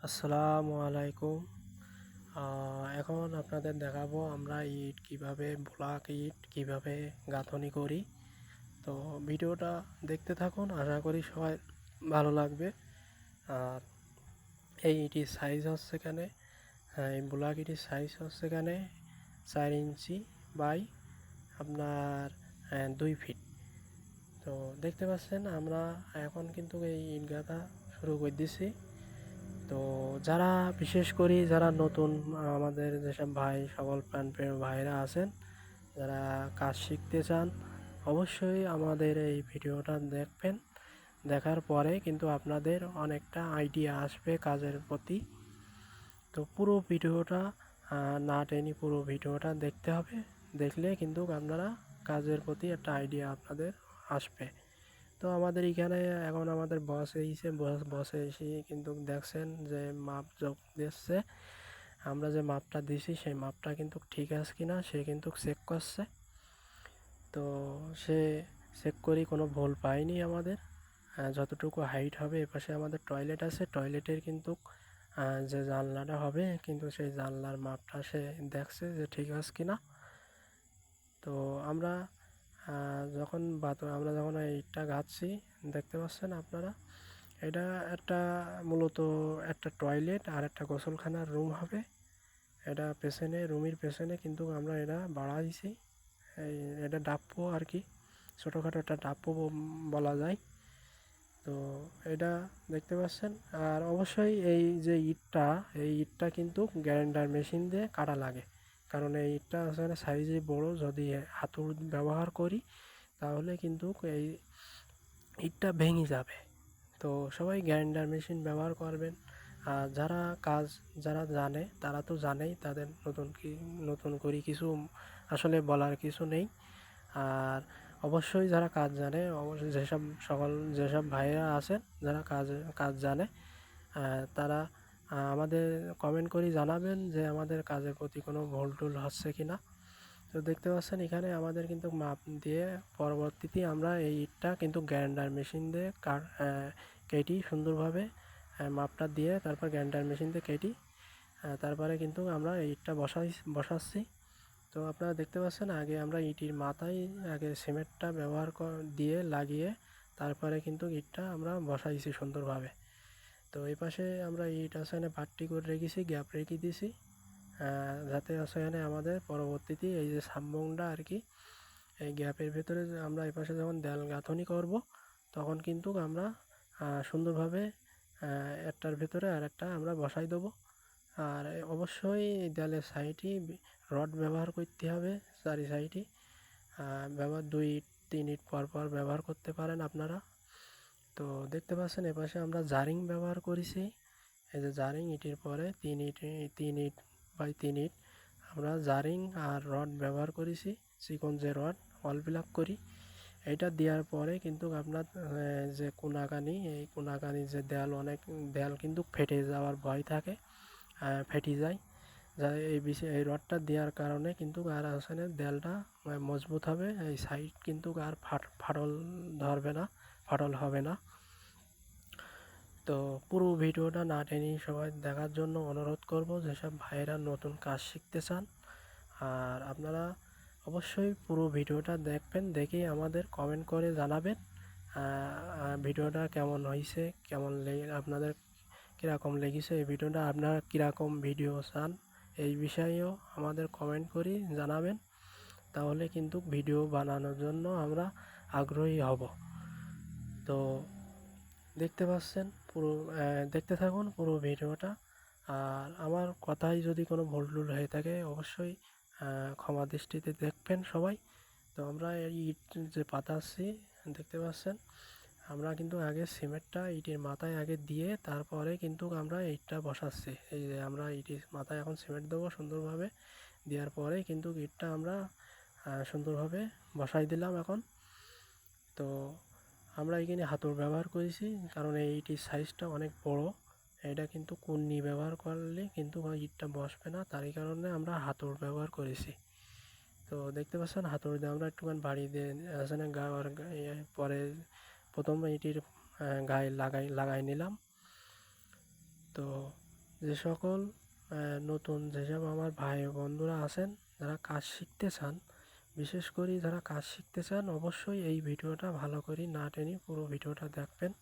আসসালামু আলাইকুম। এখন আপনাদের দেখাবো আমরা ইট কিভাবে ব্লক ইট কিভাবে গাঁথনি করি। তো ভিডিওটা দেখতে থাকুন, আশা করি সবাই ভালো লাগবে। আর এই ইটির সাইজ হচ্ছে এখানে, এই ব্লক ইটির সাইজ হচ্ছে এখানে 4 ইঞ্চি বাই আপনার 2 ফিট। তো দেখতে পাচ্ছেন আমরা এখন কিন্তু এই ইট গাঁথা শুরু করে দিছি। তো যারা বিশেষ করে যারা নতুন আমাদের যেসব ভাই সকল প্রাণপ্রিয় ভাইরা আছেন, যারা কাজ শিখতে চান, অবশ্যই আমাদের এই ভিডিওটা দেখবেন। দেখার পরে কিন্তু আপনাদের অনেকটা আইডিয়া আসবে কাজের প্রতি। তো পুরো ভিডিওটা না টেনে পুরো ভিডিওটা দেখতে হবে। দেখলে কিন্তু আপনারা কাজের প্রতি একটা আইডিয়া আপনাদের আসবে। তো আমাদের এখানে এখন আমাদের বসে এসে কিন্তু দেখছেন যে মাপ যোগ দিচ্ছে। আমরা যে মাপটা দিছি সেই মাপটা কিন্তু ঠিক আছে কিনা সে কিন্তু চেক করছে। তো সে চেক করি কোনো ভুল পায়নি আমাদের। যতটুকু হাইট হবে, এপাশে আমাদের টয়লেট আছে, টয়লেটের কিন্তু যে জানলাটা হবে কিন্তু সেই জানলার মাপটা সে দেখছে যে ঠিক আছে কিনা। তো আমরা আমরা যখন এইটা গাঁথছি, দেখতে পাচ্ছেন আপনারা, এটা একটা মূলত একটা টয়লেট আর একটা গোসলখানার রুম হবে। এটা পেছনে রুমের পেছনে কিন্তু আমরা এটা বাড়াইছি। এটা ডাপ্পো আর কি, ছোটোখাটো একটা ডাপ্পো বলা যায়। তো এটা দেখতে পাচ্ছেন। আর অবশ্যই এই ইটটা কিন্তু গ্রাইন্ডার মেশিন দিয়ে কাটা লাগে, কারণ এই ইটটা আসলে সাইজে বড়। যদি হাতুড় ব্যবহার করি তাহলে কিন্তু এই ইটটা ভেঙে যাবে। তো সবাই গ্রাইন্ডার মেশিন ব্যবহার করবেন। আর যারা জানে তারা তো জানেই, তাদের নতুন করে কিছু আসলে বলার কিছু নেই। আর অবশ্যই যারা কাজ জানে, অবশ্যই যেসব ভাইয়েরা আছেন যারা কাজ জানে, তারা আমাদের কমেন্ট করে জানাবেন যে আমাদের কাজের প্রতি কোনো ভুল টুল হচ্ছে কি না। তো দেখতে পাচ্ছেন এখানে আমাদের কিন্তু মাপ দিয়ে পরবর্তীতে আমরা এই ইটটা কিন্তু গ্রাইন্ডার মেশিন দিয়ে কেটি সুন্দরভাবে মাপটা দিয়ে তারপর গ্রাইন্ডার মেশিন দিয়ে কেটি তারপরে কিন্তু আমরা এই ইটটা বসাচ্ছি। তো আপনারা দেখতে পাচ্ছেন আগে আমরা ইটির মাথায় আগে সিমেন্টটা দিয়ে লাগিয়ে তারপরে কিন্তু ইটটা আমরা বসাইছি সুন্দরভাবে। তো এই পাশে আমরা ইট আসলে পাট্টি করে রেখেছি, গ্যাপ রেখে দিয়েছি, যাতে আসলে আমাদের পরবর্তীতে এই যে সামবংটা আর কি, এই গ্যাপের ভেতরে আমরা এই পাশে যখন দেয়াল গাঁথনি করব তখন কিন্তু আমরা সুন্দরভাবে একটার ভেতরে আর একটা আমরা বসাই দেবো। আর অবশ্যই দেয়ালের সাইডে রড ব্যবহার করতে হবে, চারি সাইডে 2-3 ইট পর পর ব্যবহার করতে পারেন আপনারা। তো দেখতে পাচ্ছেন এপাশে আমরা জারিং ব্যবহার করেছি। এই যে জারিং ইটের পরে 3 ইট বাই 3 ইট আমরা জারিং আর রড ব্যবহার করেছি, চিকন যে রড ওয়াল ব্লক করি। এইটা দেওয়ার পরে কিন্তু আপনার যে এই কোনাকানি যে দেয়াল কিন্তু ফেটে যাওয়ার ভয় থাকে, ফেটে যায়। এই রডটা দেওয়ার কারণে কিন্তু আর আসলে দেয়ালটা মজবুত হবে, এই সাইড কিন্তু আর ফাটল ধরবে না, ফাটল হবে না। তো পুরো ভিডিওটা না টেনে সবাই দেখার জন্য অনুরোধ করব, যেসব ভাইয়েরা নতুন কাজ শিখতে চান। আর আপনারা অবশ্যই পুরো ভিডিওটা দেখবেন, দেখে আমাদের কমেন্ট করে জানাবেন ভিডিওটা কেমন হয়েছে, আপনাদের কীরকম লেগেছে এই ভিডিওটা, আপনারা কীরকম ভিডিও চান এই বিষয়েও আমাদের কমেন্ট করে জানাবেন। তাহলে কিন্তু ভিডিও বানানোর জন্য আমরা আগ্রহী হব। তো দেখতে পাচ্ছেন দেখতে থাকুন পুরো ভিডিওটা। আর আমার কথায় যদি কোনো ভুল টুল হয়ে থাকে অবশ্যই ক্ষমা দৃষ্টিতে দেখবেন সবাই। তো আমরা এই ইট যে পাতাচ্ছি দেখতে পাচ্ছেন, আমরা কিন্তু আগে সিমেন্টটা ইটের মাথায় আগে দিয়ে তারপরে কিন্তু আমরা ইটটা বসাচ্ছি। এই যে আমরা ইটের মাথায় এখন সিমেন্ট দেবো সুন্দরভাবে, দেওয়ার পরে কিন্তু ইটটা আমরা সুন্দরভাবে বসাই দিলাম এখন। তো আমরা এখানে হাতুড় ব্যবহার করেছি, কারণ এই ইটের সাইজটা অনেক বড়। এটা কিন্তু কুন্নি ব্যবহার করলে কিন্তু ইটটা বসবে না, তারই কারণে আমরা হাতুড় ব্যবহার করেছি। তো দেখতে পাচ্ছেন হাতুড়ি দিয়ে আমরা একটুখানি বাড়ি দিয়ে আসলে পরে প্রথম ইটির গায়ে লাগাই নিলাম। তো যে সকল নতুন যেসব আমার ভাই বন্ধুরা আছেন যারা কাজ শিখতে চান, বিশেষ করে যারা কাজ শিখতে চান, অবশ্যই এই ভিডিওটা ভালো করে না টেনে পুরো ভিডিওটা দেখবেন।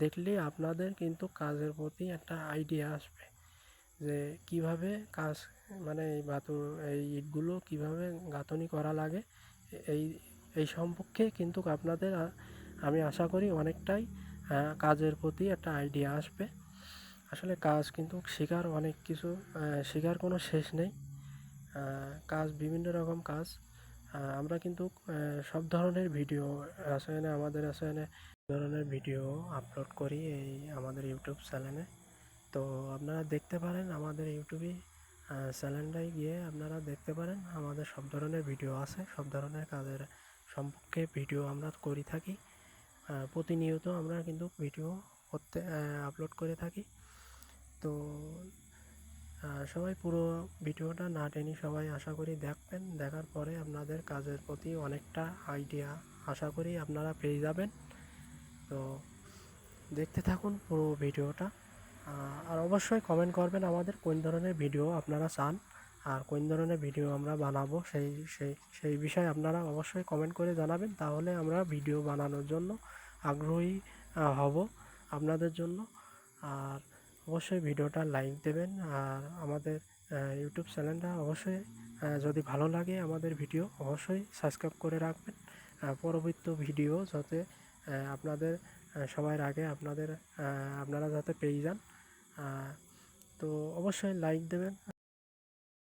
দেখলে আপনাদের কিন্তু কাজের প্রতি একটা আইডিয়া আসবে যে কিভাবে কাজ, মানে এই ইটগুলো কিভাবে গাঁথনি করা লাগে, এই এই সম্পর্কে কিন্তু আপনাদের আমি আশা করি অনেকটাই কাজের প্রতি একটা আইডিয়া আসবে। আসলে কাজ কিন্তু শেখার অনেক কিছু, শেখার কোনো শেষ নেই। কাজ বিভিন্ন রকম কাজ, আমরা কিন্তু সব ধরনের ভিডিও আসলে আমাদের আসলে ধরনের ভিডিও আপলোড করি এই আমাদের ইউটিউব চ্যানেলে। তো আপনারা দেখতে পারেন আমাদের ইউটিউবে চ্যানেলটায় গিয়ে আপনারা দেখতে পারেন আমাদের সব ধরনের ভিডিও আছে, সব ধরনের কাজের সম্পর্কে ভিডিও আমরা করে থাকি। প্রতিনিয়ত আমরা কিন্তু ভিডিও করতে আপলোড করে থাকি। তো সবাই পুরো ভিডিওটা না টেনে সবাই আশা করি দেখবেন। দেখার পরে আপনাদের কাজের প্রতি অনেকটা আইডিয়া আশা করি আপনারা পেয়ে যাবেন। তো দেখতে থাকুন পুরো ভিডিওটা। আর অবশ্যই কমেন্ট করবেন আমাদের কোন ধরনের ভিডিও আপনারা চান আর কোন ধরনের ভিডিও আমরা বানাবো, সেই বিষয়ে আপনারা অবশ্যই কমেন্ট করে জানাবেন। তাহলে আমরা ভিডিও বানানোর জন্য আগ্রহী হব আপনাদের জন্য। আর অবশ্যই ভিডিওটা লাইক দেবেন। আর আমাদের ইউটিউব চ্যানেলটা অবশ্যই যদি ভালো লাগে আমাদের ভিডিও অবশ্যই সাবস্ক্রাইব করে রাখবেন। পরবর্তী ভিডিও যাতে আপনাদের সবার আগে আপনারা যাতে পেয়ে যান। তো অবশ্যই লাইক দেবেন।